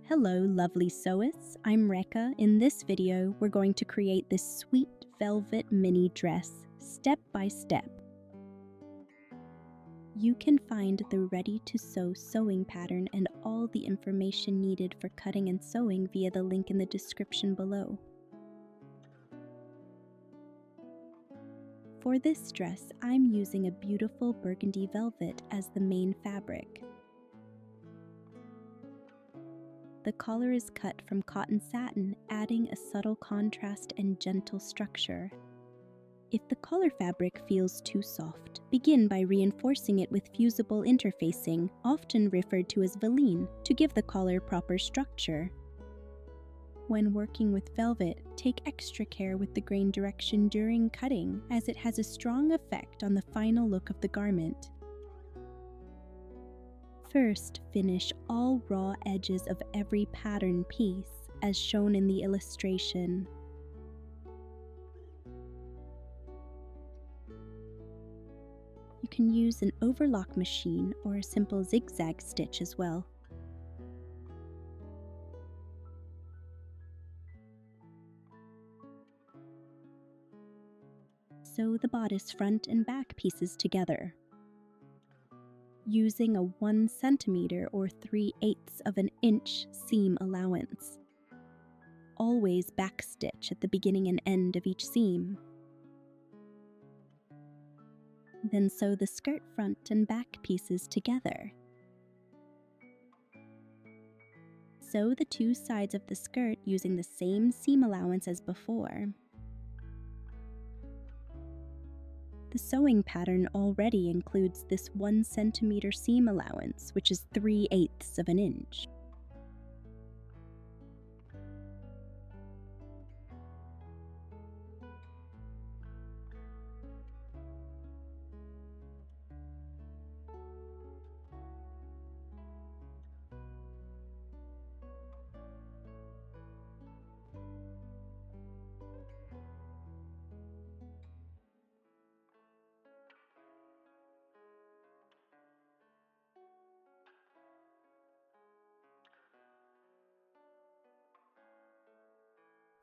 Hello, lovely sewists. I'm Rekka. In this video, we're going to create this sweet velvet mini dress, step by step. You can find the ready-to-sew sewing pattern and all the information needed for cutting and sewing via the link in the description below. For this dress, I'm using a beautiful burgundy velvet as the main fabric. The collar is cut from cotton satin, adding a subtle contrast and gentle structure. If the collar fabric feels too soft, begin by reinforcing it with fusible interfacing, often referred to as veline, to give the collar proper structure. When working with velvet, take extra care with the grain direction during cutting, as it has a strong effect on the final look of the garment. First, finish all raw edges of every pattern piece, as shown in the illustration. You can use an overlock machine or a simple zigzag stitch as well. Sew the bodice front and back pieces together. Using a 1 centimeter or 3/8 of an inch seam allowance. Always backstitch at the beginning and end of each seam. Then sew the skirt front and back pieces together. Sew the two sides of the skirt using the same seam allowance as before. The sewing pattern already includes this 1 centimeter seam allowance, which is 3/8 of an inch.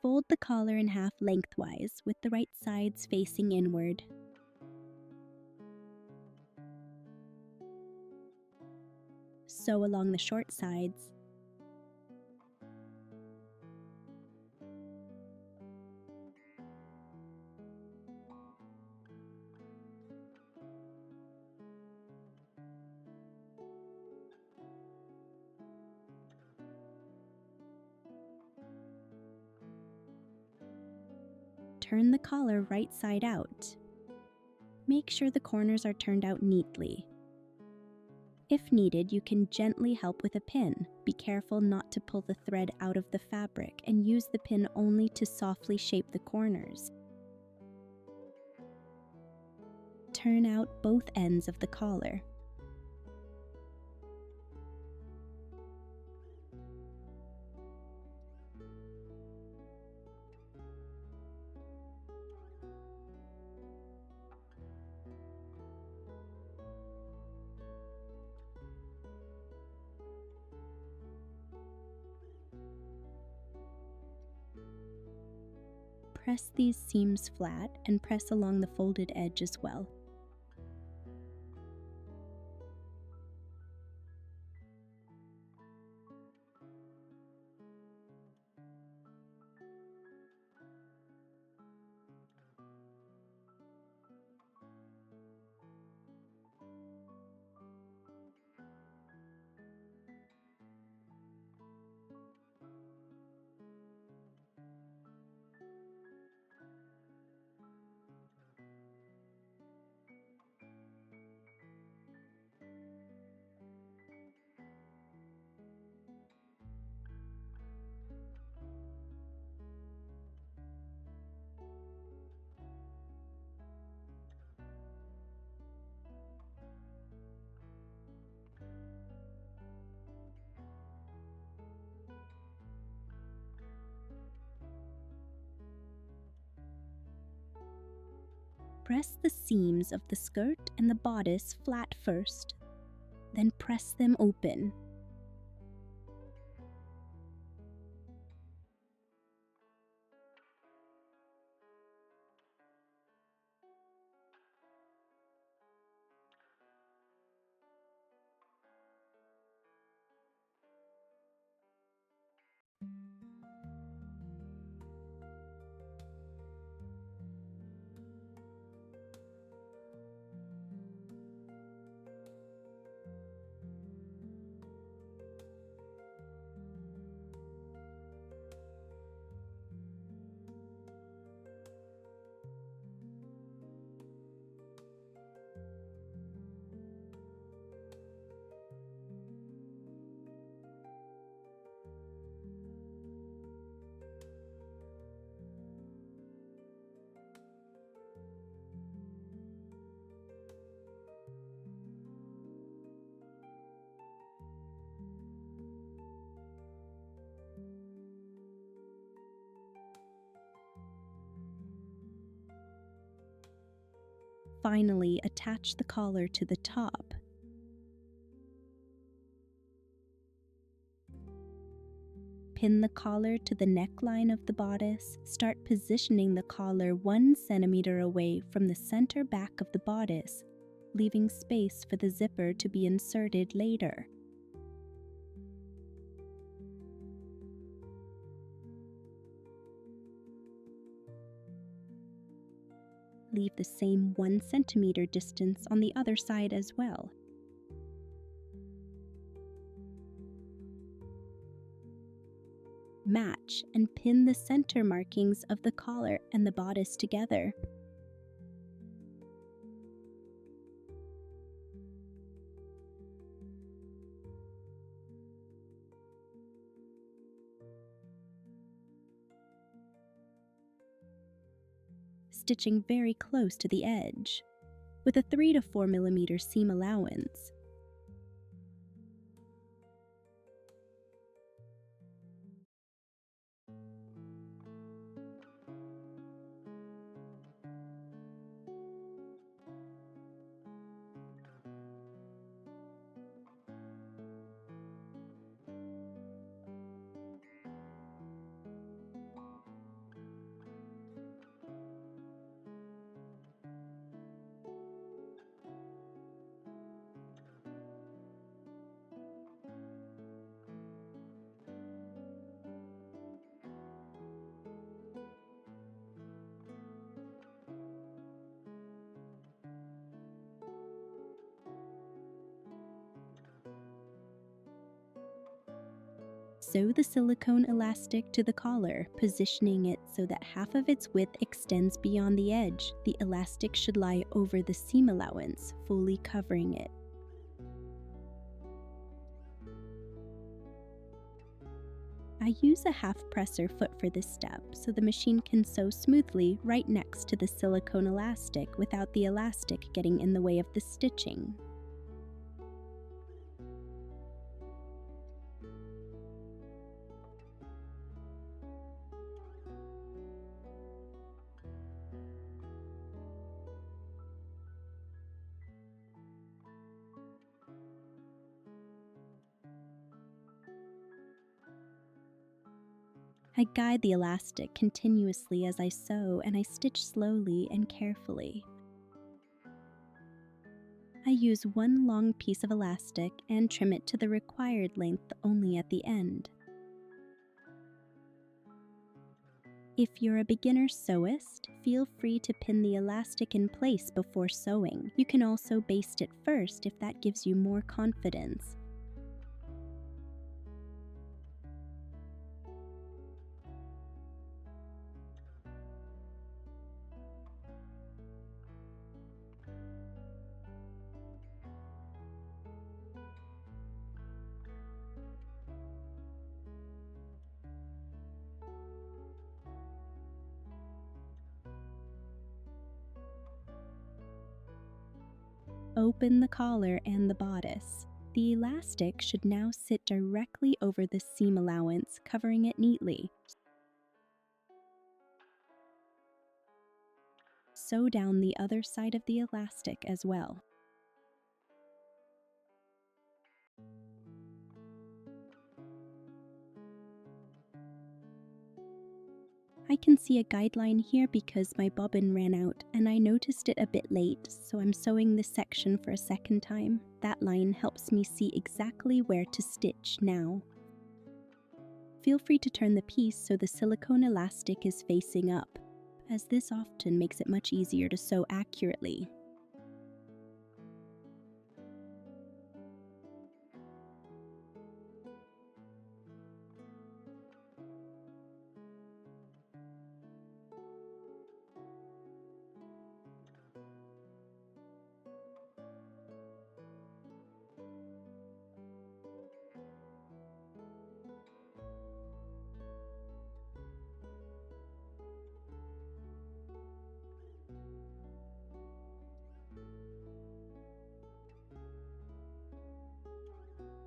Fold the collar in half lengthwise with the right sides facing inward. Sew along the short sides. Turn the collar right side out. Make sure the corners are turned out neatly. If needed, you can gently help with a pin. Be careful not to pull the thread out of the fabric and use the pin only to softly shape the corners. Turn out both ends of the collar. Press these seams flat and press along the folded edge as well. Press the seams of the skirt and the bodice flat first, then press them open. Finally, attach the collar to the top. Pin the collar to the neckline of the bodice. Start positioning the collar 1 centimeter away from the center back of the bodice, leaving space for the zipper to be inserted later. Leave the same 1 centimeter distance on the other side as well. Match and pin the center markings of the collar and the bodice together. Stitching very close to the edge, with a 3 to 4 millimeter seam allowance. Sew the silicone elastic to the collar, positioning it so that half of its width extends beyond the edge. The elastic should lie over the seam allowance, fully covering it. I use a half presser foot for this step, so the machine can sew smoothly right next to the silicone elastic without the elastic getting in the way of the stitching. I guide the elastic continuously as I sew, and I stitch slowly and carefully. I use one long piece of elastic and trim it to the required length only at the end. If you're a beginner sewist, feel free to pin the elastic in place before sewing. You can also baste it first if that gives you more confidence. Open the collar and the bodice. The elastic should now sit directly over the seam allowance, covering it neatly. Sew down the other side of the elastic as well. I can see a guideline here because my bobbin ran out and I noticed it a bit late, so I'm sewing this section for a second time. That line helps me see exactly where to stitch now. Feel free to turn the piece so the silicone elastic is facing up, as this often makes it much easier to sew accurately.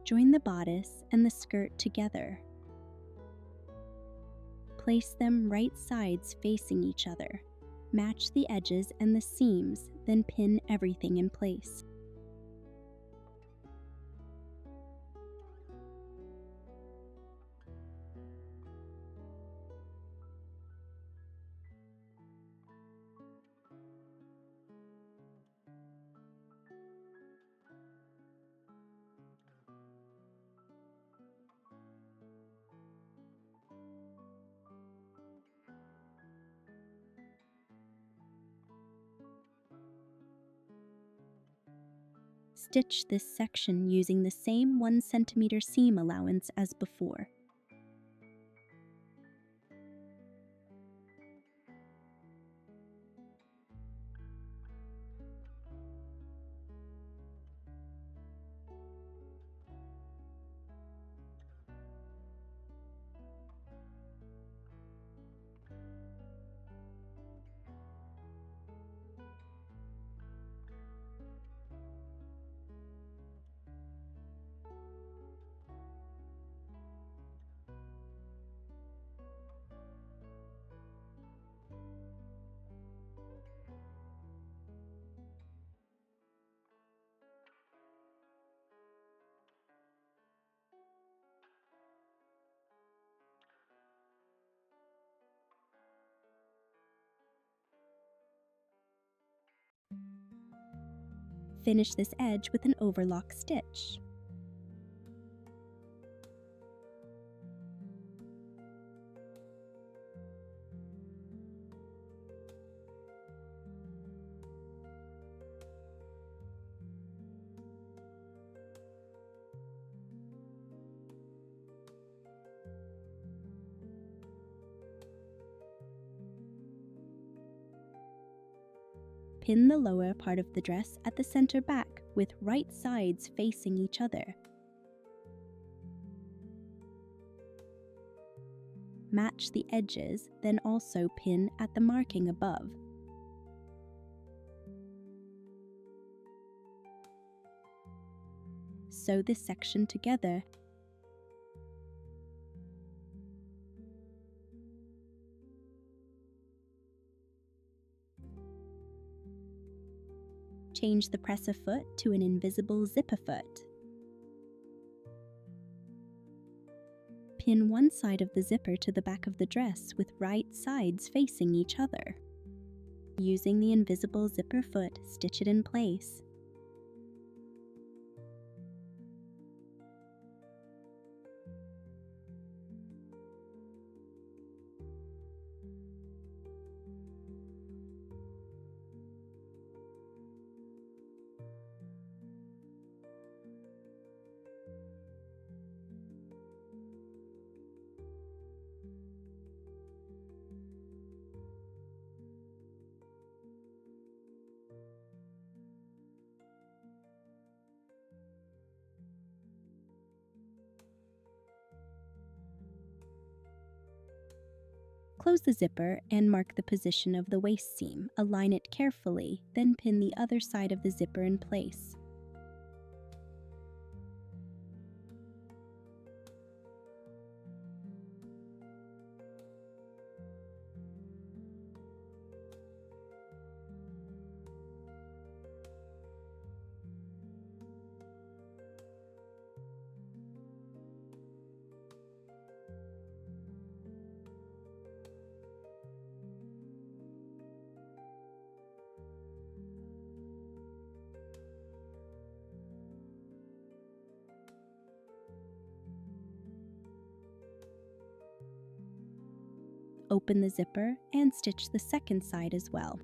Join the bodice and the skirt together. Place them right sides facing each other. Match the edges and the seams, then pin everything in place. Stitch this section using the same 1 cm seam allowance as before. Finish this edge with an overlock stitch. Pin the lower part of the dress at the center back with right sides facing each other. Match the edges, then also pin at the marking above. Sew this section together. Change the presser foot to an invisible zipper foot. Pin one side of the zipper to the back of the dress with right sides facing each other. Using the invisible zipper foot, stitch it in place. Close the zipper and mark the position of the waist seam. Align it carefully, then pin the other side of the zipper in place. Open the zipper and stitch the second side as well.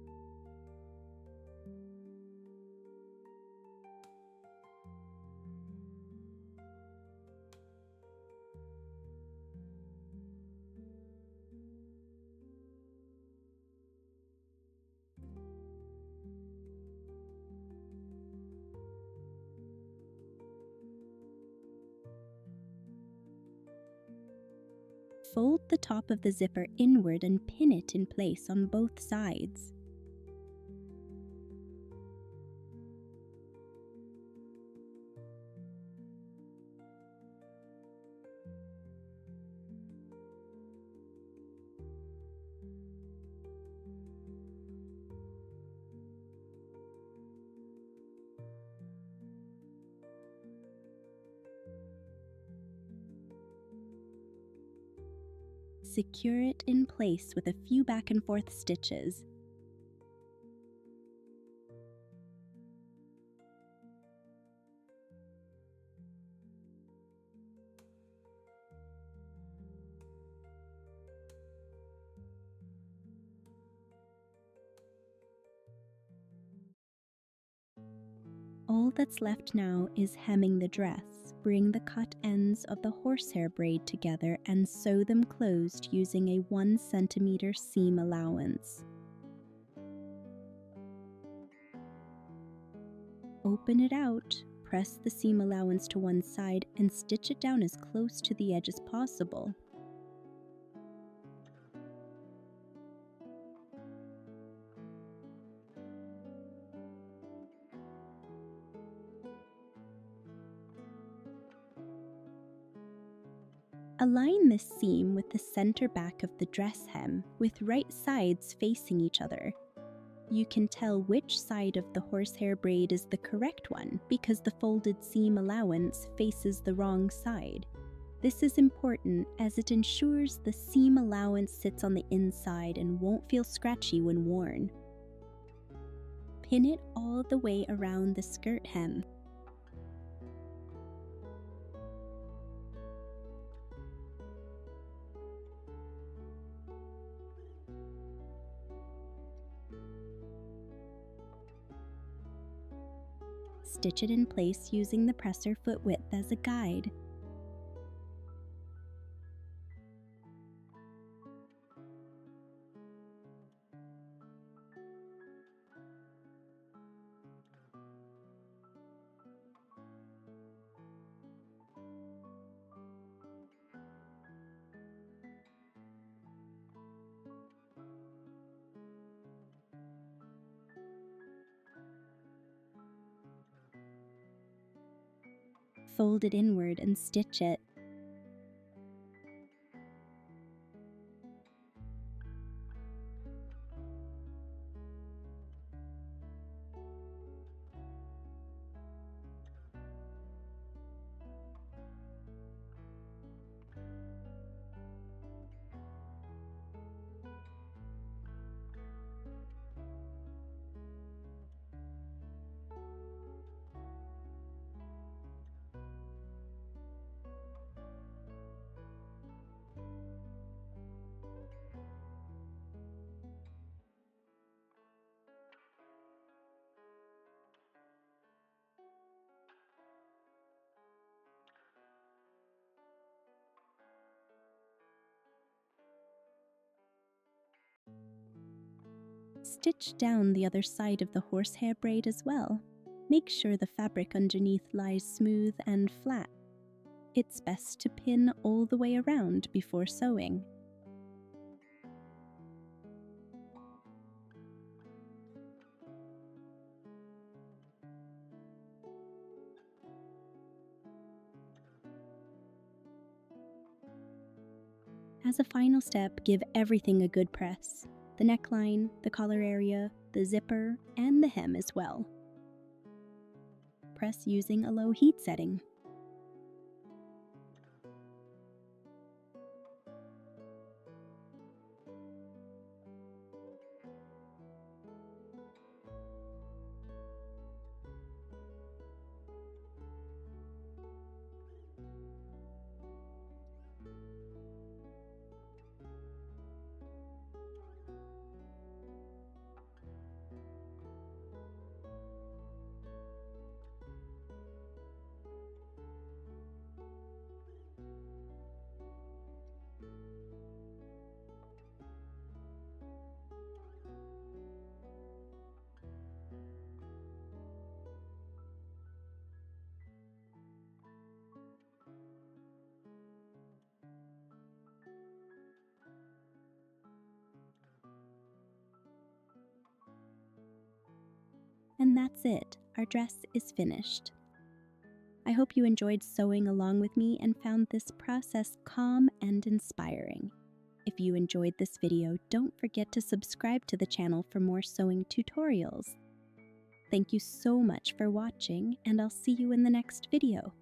Fold the top of the zipper inward and pin it in place on both sides. secure it in place with a few back and forth stitches. All that's left now is hemming the dress. Bring the cut ends of the horsehair braid together and sew them closed using a 1 cm seam allowance. Open it out, press the seam allowance to one side and stitch it down as close to the edge as possible. Align this seam with the center back of the dress hem, with right sides facing each other. You can tell which side of the horsehair braid is the correct one because the folded seam allowance faces the wrong side. This is important as it ensures the seam allowance sits on the inside and won't feel scratchy when worn. Pin it all the way around the skirt hem. Stitch it in place using the presser foot width as a guide. Fold it inward and stitch it. Stitch down the other side of the horsehair braid as well. Make sure the fabric underneath lies smooth and flat. It's best to pin all the way around before sewing. As a final step, give everything a good press. The neckline, the collar area, the zipper, and the hem as well. Press using a low heat setting. And that's it, our dress is finished. I hope you enjoyed sewing along with me and found this process calm and inspiring. If you enjoyed this video, don't forget to subscribe to the channel for more sewing tutorials. Thank you so much for watching, and I'll see you in the next video.